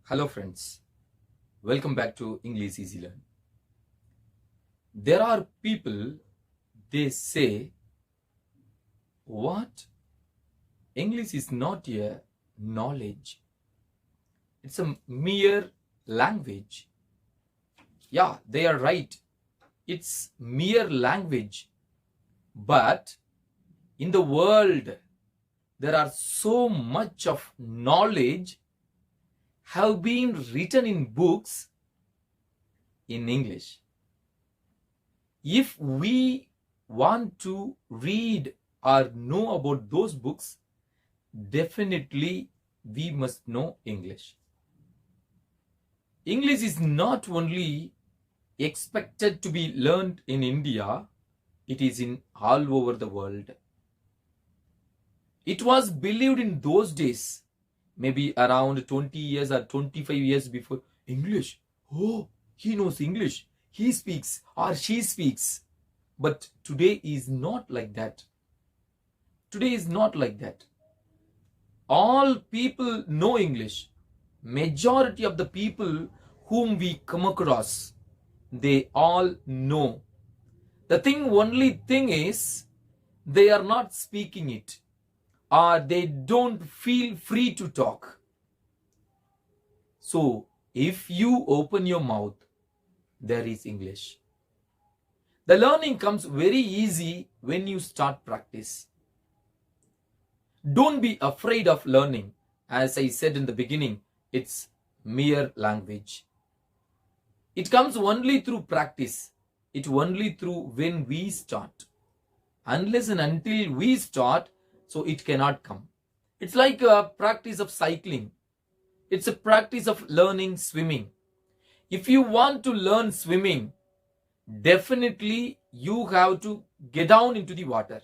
Hello friends, welcome back to English Easylearn. There are people, they say, what? English is not a knowledge. It's a mere language. Yeah, they are right. It's mere language. But in the world, there are so much of knowledge have been written in books in English. If we want to read or know about those books, definitely we must know English. English is not only expected to be learned in India, it is in all over the world. It was believed in those days, maybe around 20 years or 25 years before, English. Oh, he knows English. He speaks or she speaks. But today is not like that. Today is not like that. All people know English. Majority of the people whom we come across, they all know. The only thing is, they are not speaking it, or they don't feel free to talk. So, if you open your mouth, there is English. The learning comes very easy when you start practice. Don't be afraid of learning. As I said in the beginning, it's mere language. It comes only through practice. It only through when we start. Unless and until we start, so it cannot come. It's like a practice of cycling. It's a practice of learning swimming. If you want to learn swimming, definitely you have to get down into the water.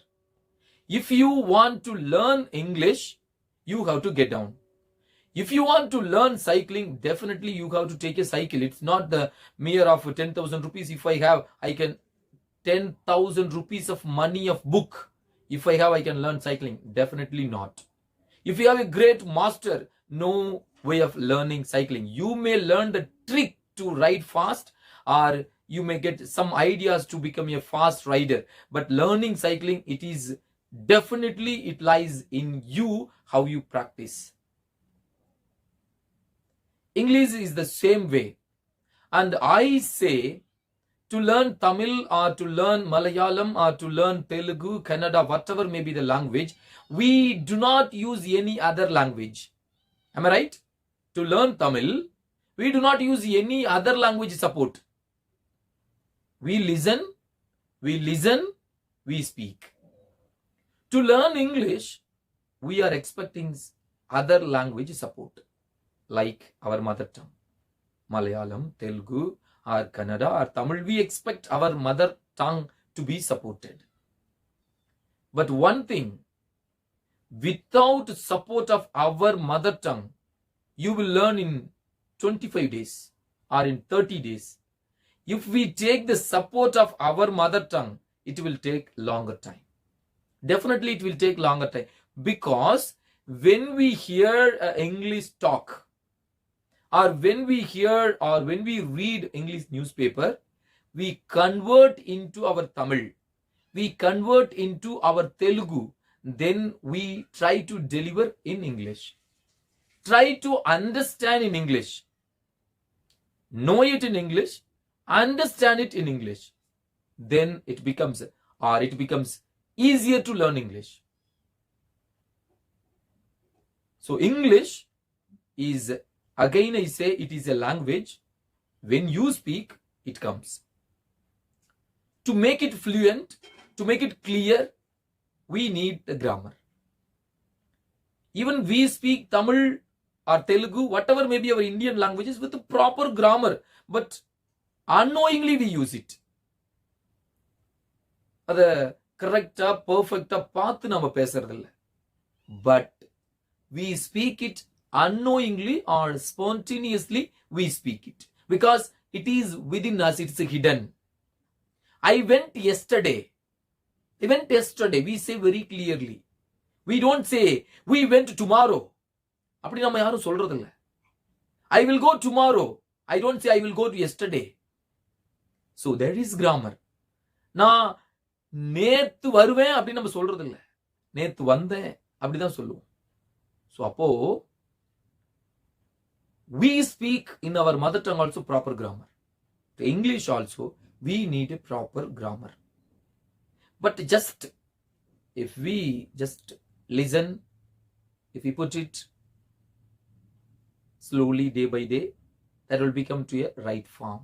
If you want to learn English, you have to get down. If you want to learn cycling, definitely you have to take a cycle. It's not the mere of 10,000 rupees. If I can 10,000 rupees of money of book. If I have, I can learn cycling. Definitely not. If you have a great master, no way of learning cycling. You may learn the trick to ride fast, or you may get some ideas to become a fast rider. But learning cycling, it lies in you, how you practice. English is the same way. And I say, to learn Tamil or to learn Malayalam or to learn Telugu, Kannada, whatever may be the language, we do not use any other language. Am I right? To learn Tamil, we do not use any other language support. We listen, we speak. To learn English, we are expecting other language support, like our mother tongue. Malayalam, Telugu, or Kannada, or Tamil, we expect our mother tongue to be supported. But one thing, without support of our mother tongue, you will learn in 25 days or in 30 days. If we take the support of our mother tongue, it will take longer time. Definitely it will take longer time, because when we hear English talk, or when we hear or when we read English newspaper, we convert into our Tamil, we convert into our Telugu, then we try to deliver in English. Try to understand in English. Know it in English, understand it in English. Then it becomes easier to learn English. So English is, again I say, it is a language. When you speak, it comes. To make it fluent, to make it clear, we need the grammar. Even we speak Tamil or Telugu, whatever may be our Indian languages, with the proper grammar, but unknowingly we use it. அது கரெக்டா பர்ஃபெக்டா பார்த்து நம்ம பேசுறதில்ல. But we speak it unknowingly or spontaneously, we speak it. Because it is within us, it's hidden. I went yesterday. We say very clearly. We don't say, we went tomorrow. அப்படி நம்ம யாரும் சொல்றது இல்ல. I will go tomorrow. I don't say I will go to yesterday. So there is grammar. நான் நேத்து வருவேன் அப்படின்னு நம்ம சொல்றது இல்ல. நேத்து வந்தேன் அப்படிதான் சொல்லுவோம். So அப்போ we speak in our mother tongue also proper grammar. To English also we need a proper grammar. But just if we just listen, if we put it slowly day by day, that will become to a right form.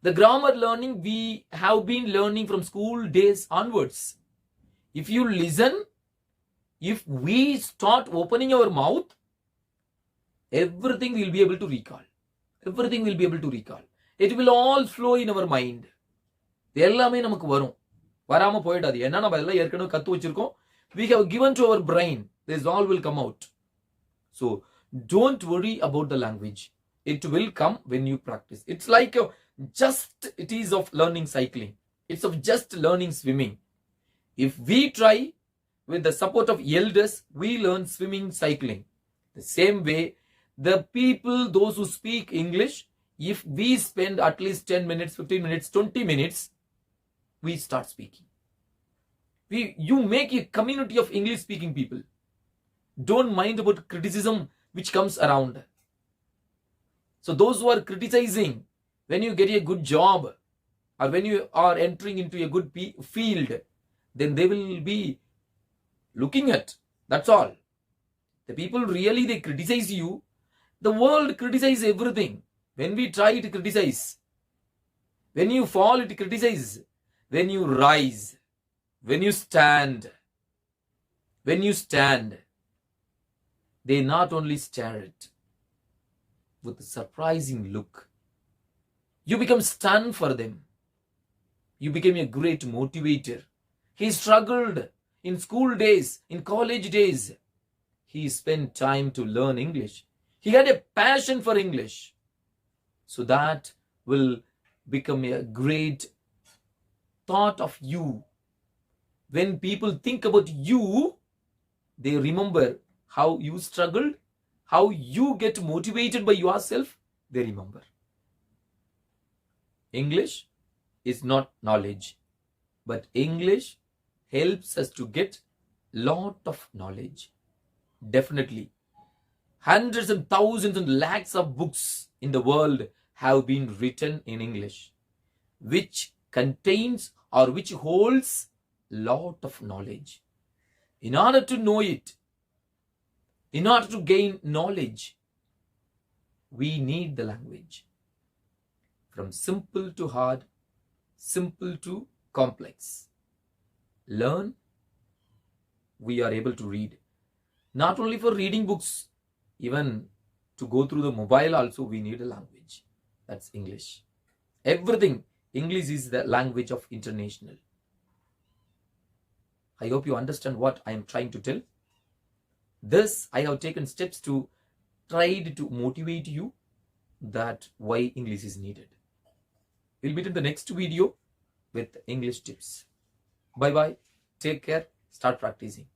The grammar learning we have been learning from school days onwards. If you listen, if we start opening our mouth, everything we'll be able to recall. Everything will be able to recall. It will all flow in our mind. எல்லாமே நமக்கு வரும், வராம போயிடாது. ஏன்னா நம்ம எல்லாம் ஏற்கனவே கத்து வச்சிருக்கோம். We have given to our brain. This all will come out. So don't worry about the language. It will come when you practice. It's like it is of learning cycling. It's of just learning swimming. If we try with the support of elders, we learn swimming, cycling. The same way, the people, those who speak English, if we spend at least 10 minutes, 15 minutes, 20 minutes, we start speaking. You make a community of English speaking people. Don't mind about criticism which comes around. So those who are criticizing, when you get a good job or when you are entering into a good field, then they will be looking at. That's all. The people really, they criticize you. The world criticizes everything. When we try to criticize, when you fall, it criticizes. When you rise, when you stand, they not only stare at with a surprising look. You become stunned for them. You became a great motivator. He struggled in school days, in college days. He spent time to learn English. He had a passion for English. So that will become a great thought of you. When people think about you, they remember how you struggled, how you get motivated by yourself. They remember. English is not knowledge, but English helps us to get lot of knowledge. Definitely. Hundreds and thousands and lakhs of books in the world have been written in English, which contains or which holds lot of knowledge. In order to know it, in order to gain knowledge, we need the language. From simple to hard, simple to complex. Learn, we are able to read. Not only for reading books, even to go through the mobile also we need a language. That's English. Everything, English is the language of international. I hope you understand what I am trying to tell. This, I have taken steps to try to motivate you that why English is needed. We'll meet in the next video with English tips. Bye bye. Take care. Start practicing.